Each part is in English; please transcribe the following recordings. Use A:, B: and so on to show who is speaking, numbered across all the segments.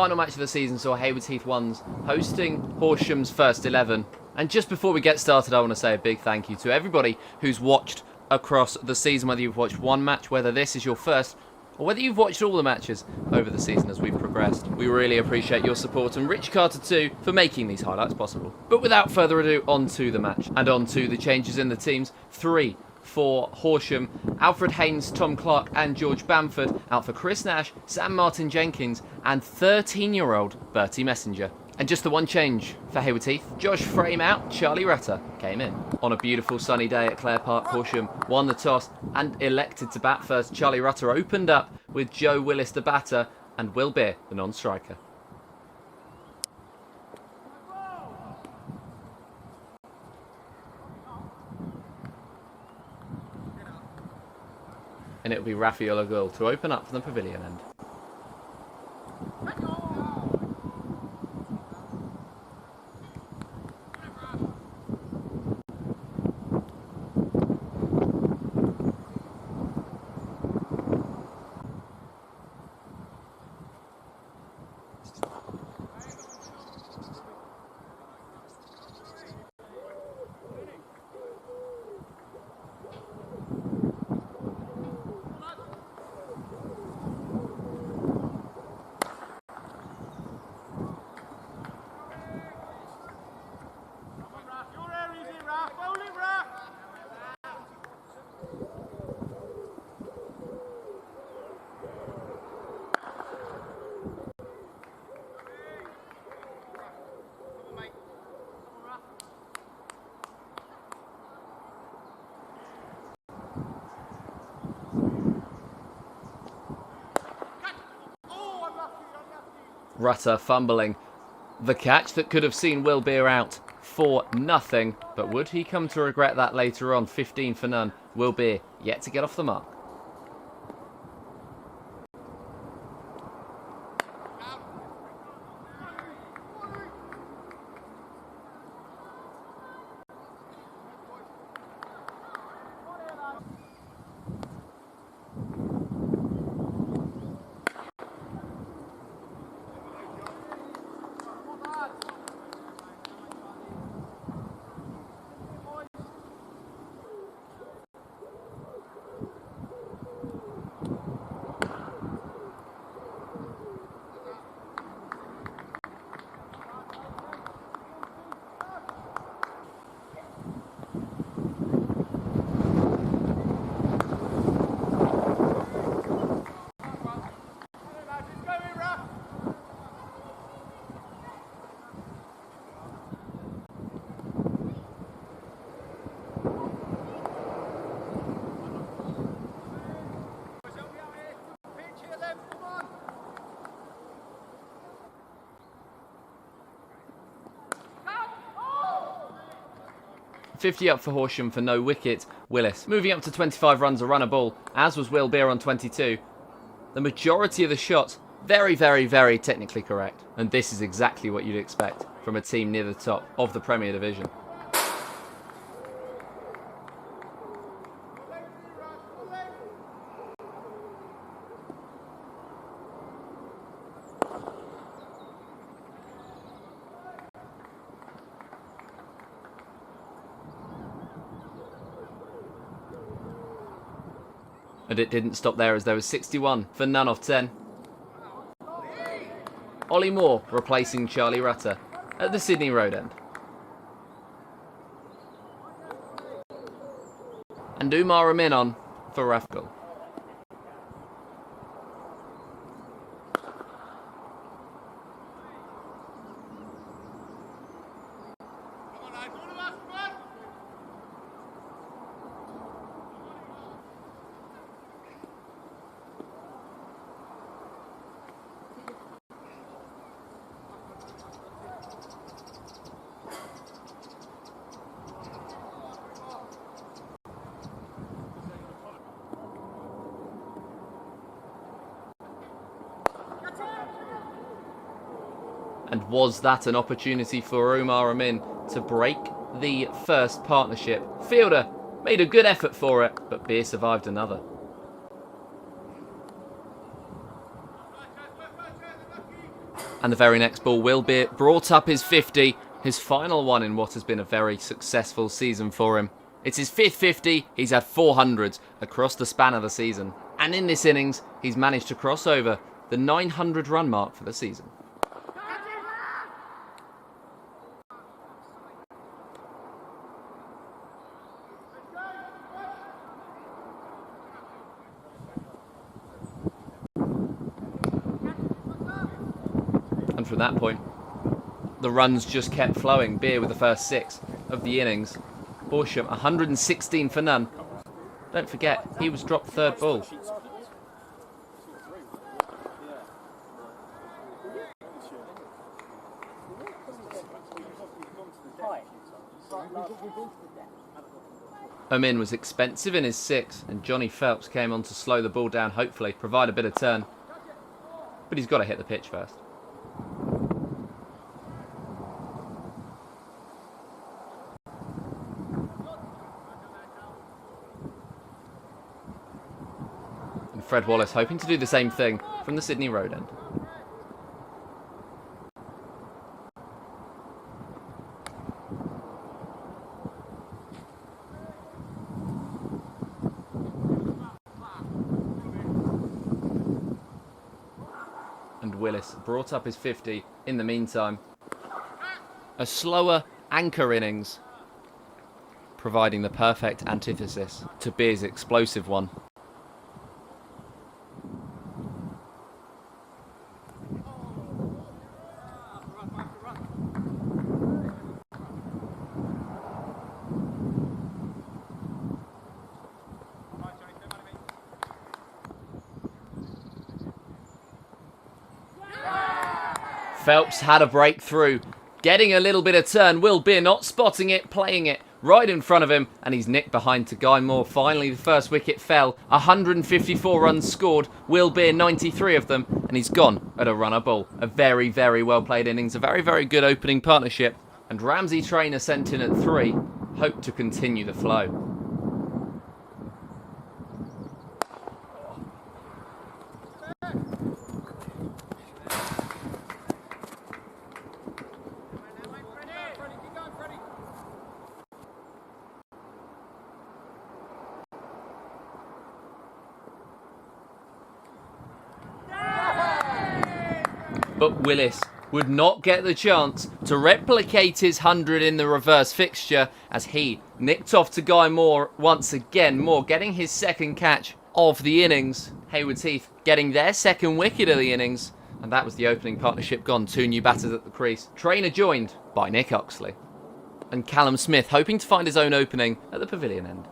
A: final match of the season saw Haywards Heath 1s hosting Horsham's first 11. And just before we get started, I want to say a big thank you to everybody who's watched across the season, whether you've watched one match, whether this is your first, or whether you've watched all the matches over the season as we've progressed. We really appreciate your support, and Rich Carter too for making these highlights possible. But without further ado, on to the match, and on to the changes in the teams. 3 for Horsham: Alfred Haynes, Tom Clark and George Bamford. Out for Chris Nash, Sam Martin Jenkins and 13-year-old Bertie Messenger. And just the one change for Haywards Heath: Josh Frame out, Charlie Rutter came in. On a beautiful sunny day at Clare Park, Horsham won the toss and elected to bat first. Charlie Rutter opened up with Joe Willis the batter and Will Beer the non-striker. And it'll be Rafael Agul to open up from the pavilion end. Rutter fumbling the catch that could have seen Will Beer out for nothing, but would he come to regret that later on? 15 for none. Will Beer yet to get off the mark. .50 up for Horsham for no wicket. Willis moving up to 25 runs, a runner ball, as was Will Beer on 22. The majority of the shots very, very, very technically correct. And this is exactly what you'd expect from a team near the top of the Premier Division. And it didn't stop there, as there was 61 for none off 10. Ollie Moore replacing Charlie Rutter at the Sydney Road end. And Umar Amin on for Rafgul. And was that an opportunity for Umar Amin to break the first partnership? Fielder made a good effort for it, but Beer survived another. And the very next ball will be brought up his 50, his final one in what has been a very successful season for him. It's his 5th 50, he's had 400s across the span of the season. And in this innings, he's managed to cross over the 900 run mark for the season. And from that point, the runs just kept flowing. Beer with the first 6 of the innings. Horsham 116 for none. Don't forget, he was dropped 3rd ball. Omin was expensive in his 6, and Johnny Phelps came on to slow the ball down, hopefully provide a bit of turn. But he's got to hit the pitch first. And Fred Wallace hoping to do the same thing from the Sydney Road end. And Willis brought up his 50 in the meantime. A slower anchor innings, providing the perfect antithesis to Beer's explosive one. Phelps had a breakthrough, getting a little bit of turn. Will Beer not spotting it, playing it right in front of him, and he's nicked behind to Guy Moore. Finally, the first wicket fell. 154 runs scored. Will Beer 93 of them, and he's gone at a runner ball. A very, very well played innings, a very, very good opening partnership. And Ramsey Traynor sent in at 3. Hope to continue the flow. But Willis would not get the chance to replicate his 100 in the reverse fixture as he nicked off to Guy Moore once again. Moore getting his 2nd catch of the innings. Haywards Heath getting their 2nd wicket of the innings. And that was the opening partnership gone. 2 new batters at the crease. Traynor joined by Nick Oxley. And Callum Smith hoping to find his own opening at the pavilion end.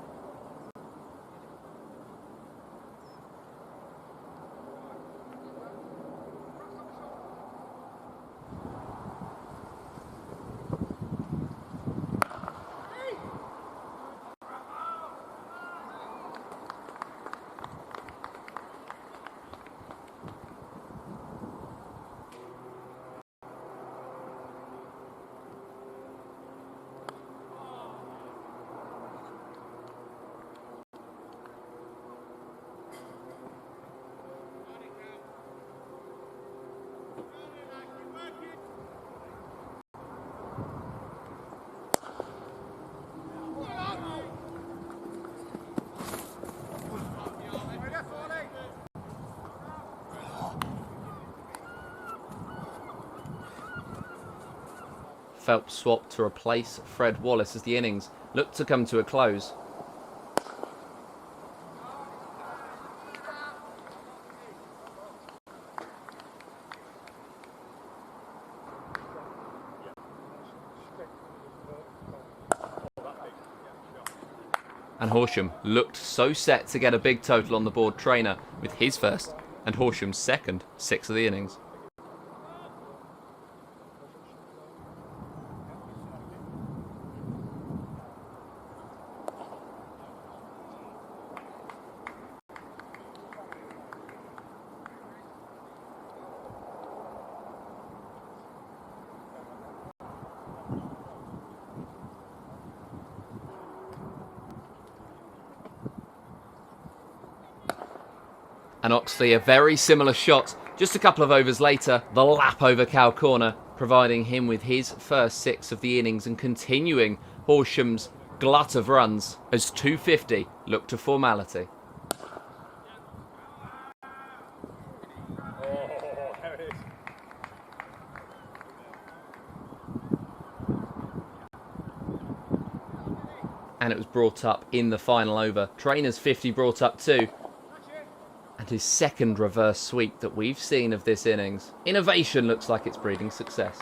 A: Phelps swapped to replace Fred Wallace as the innings looked to come to a close. And Horsham looked so set to get a big total on the board. Traynor with his first and Horsham's 2nd 6 of the innings. And Oxley, a very similar shot Just a couple of overs later, the lap over Cow Corner, providing him with his first 6 of the innings and continuing Horsham's glut of runs as 250 looked to formality. And it was brought up in the final over. Trainer's 50 brought up too. And his second reverse sweep that we've seen of this innings. Innovation looks like it's breeding success.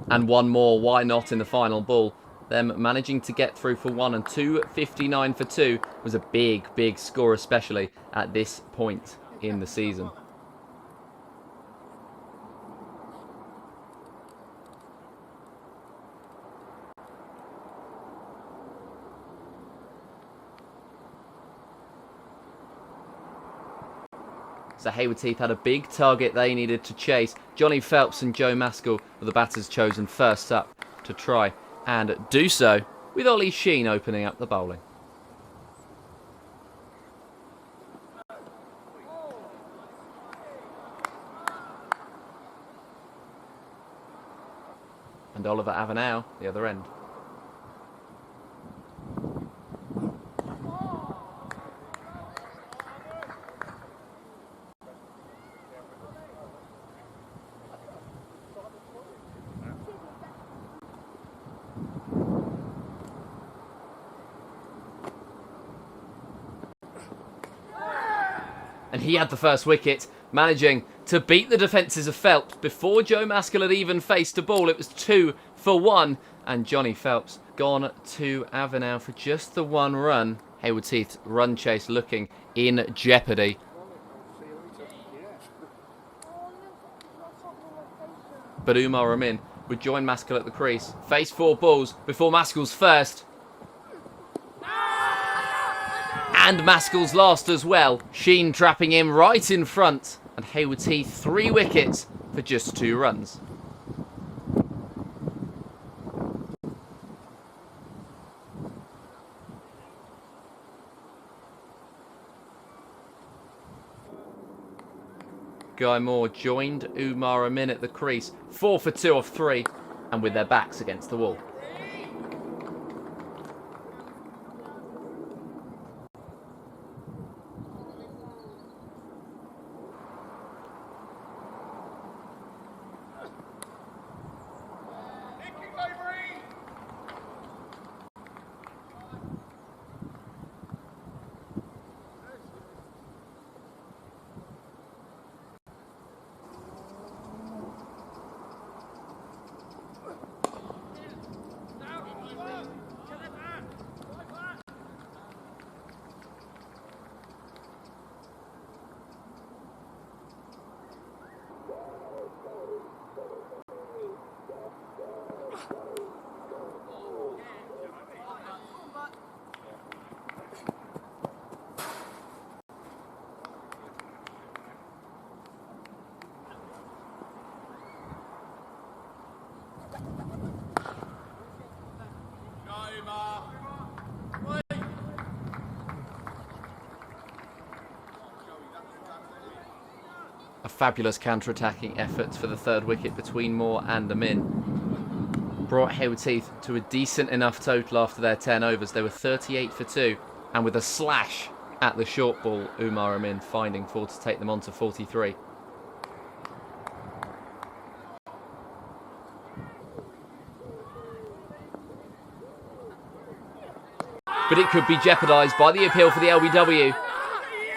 A: And one more, why not in the final ball? Them managing to get through for 1 and 259 for 2 was a big, big score, especially at this point in the season. So Haywards Heath had a big target they needed to chase. Johnny Phelps and Joe Maskell were the batters chosen first up to try and do so, with Ollie Sheen opening up the bowling. And Oliver Avenel, the other end. And he had the first wicket, managing to beat the defences of Phelps before Joe Maskell had even faced a ball. It was 2 for 1, and Johnny Phelps gone to Avenel for just the 1 run. Haywards Heath's run chase looking in jeopardy. But Umar Amin would join Maskell at the crease, face 4 balls before Maskell's first. And Maskell's last as well. Sheen trapping him right in front. And Haywards Heath 3 wickets for just 2 runs. Guy Moore joined Umar Amin at the crease. 4 for 2 off 3. And with their backs against the wall. A fabulous counter-attacking effort for the 3rd wicket between Moore and Amin. Brought Haywards Heath to a decent enough total after their 10 overs. They were 38 for 2, and with a slash at the short ball, Umar Amin finding 4 to take them on to 43. But it could be jeopardised by the appeal for the LBW.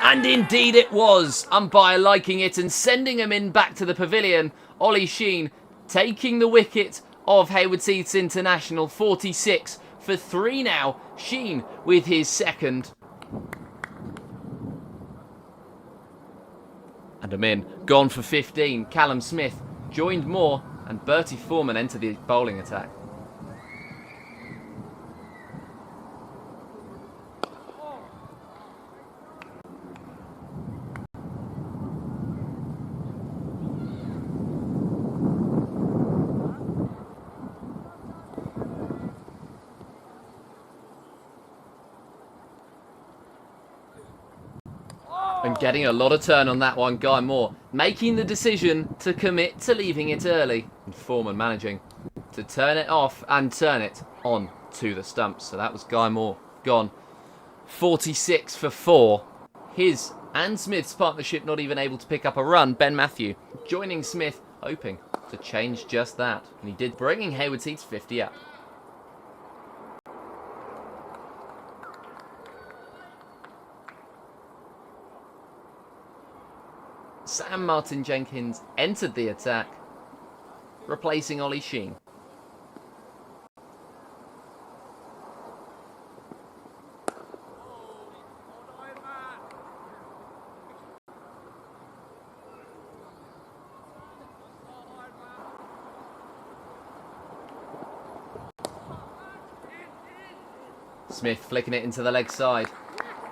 A: And indeed it was. Umpire liking it and sending him in back to the pavilion. Ollie Sheen taking the wicket of Haywards Heath's international. 46 for 3 now. Sheen with his second. And Amin gone for 15. Callum Smith joined Moore and Bertie Foreman enter the bowling attack. And getting a lot of turn on that one, Guy Moore making the decision to commit to leaving it early. And Foreman managing to turn it off and turn it on to the stumps. So that was Guy Moore gone. 46 for 4. His and Smith's partnership not even able to pick up a run. Ben Matthew joining Smith, hoping to change just that. And he did, bringing Haywards Heath's 50 up. Sam Martin Jenkins entered the attack, replacing Ollie Sheen. Smith flicking it into the leg side.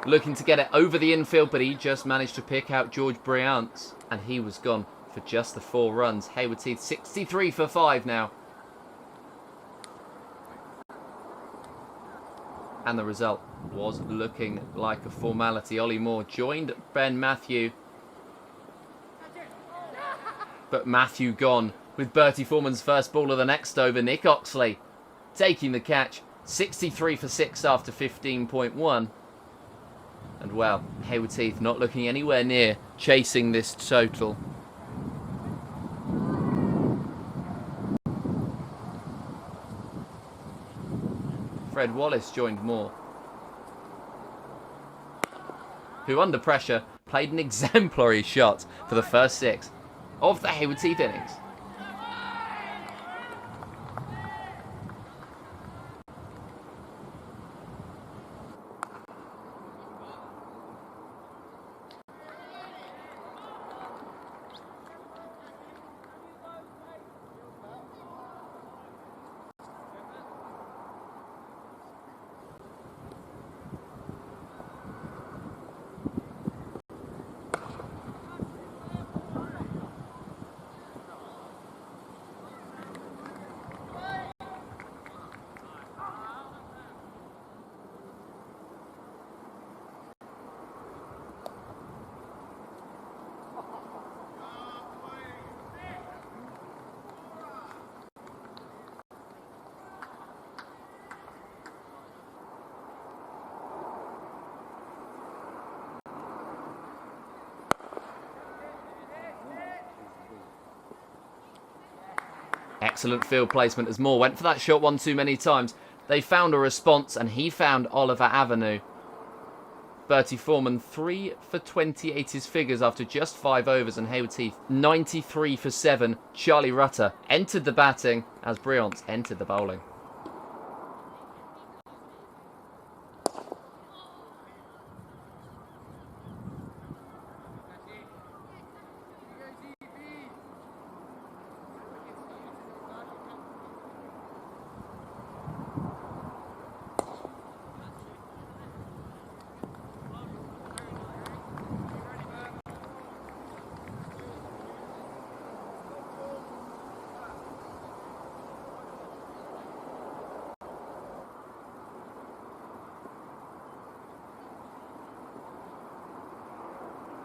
A: Looking to get it over the infield, but he just managed to pick out George Briance. And he was gone for just the 4 runs. Haywards Heath 63 for 5 now. And the result was looking like a formality. Ollie Moore joined Ben Matthew. But Matthew gone with Bertie Foreman's first ball of the next over. Nick Oxley taking the catch. 63 for 6 after 15.1. And well, Haywards Heath not looking anywhere near chasing this total. Fred Wallace joined Moore, who under pressure played an exemplary shot for the first 6 of the Haywards Heath innings. Excellent field placement as Moore went for that shot one too many times. They found a response and he found Oliver Avenue. Bertie Foreman 3 for 28 his figures after just 5 overs, and Haywards Heath 93 for 7. Charlie Rutter entered the batting as Briance entered the bowling.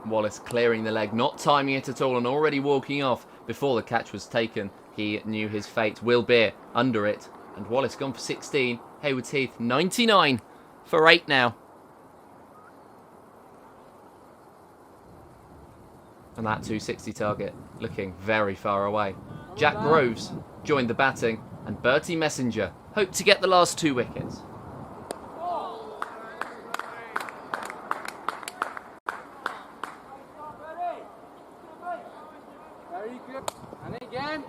A: Wallace clearing the leg, not timing it at all, and already walking off before the catch was taken. He knew his fate. Will Beer under it, and Wallace gone for 16. Haywards Heath 99 for 8 now. And that 260 target looking very far away. Jack Groves joined the batting, and Bertie Messenger hoped to get the last 2 wickets.
B: And again.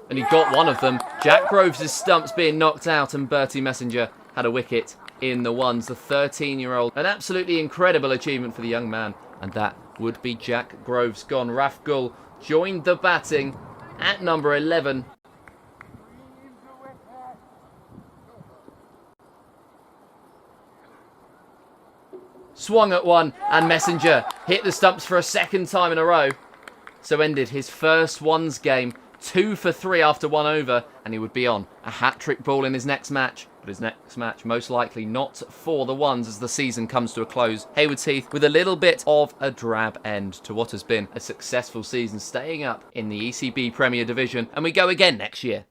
A: And he got one of them. Jack Groves' stumps being knocked out, and Bertie Messenger had a wicket in the ones. The 13-year-old. An absolutely incredible achievement for the young man. And that would be Jack Groves gone. Raf Gull joined the batting at number 11. Swung at one, and Messenger hit the stumps for a second time in a row. So ended his first ones game, 2 for 3 after 1 over, and he would be on a hat-trick ball in his next match. but his next match most likely not for the ones as the season comes to a close. Haywards Heath with a little bit of a drab end to what has been a successful season, staying up in the ECB Premier Division, and we go again next year.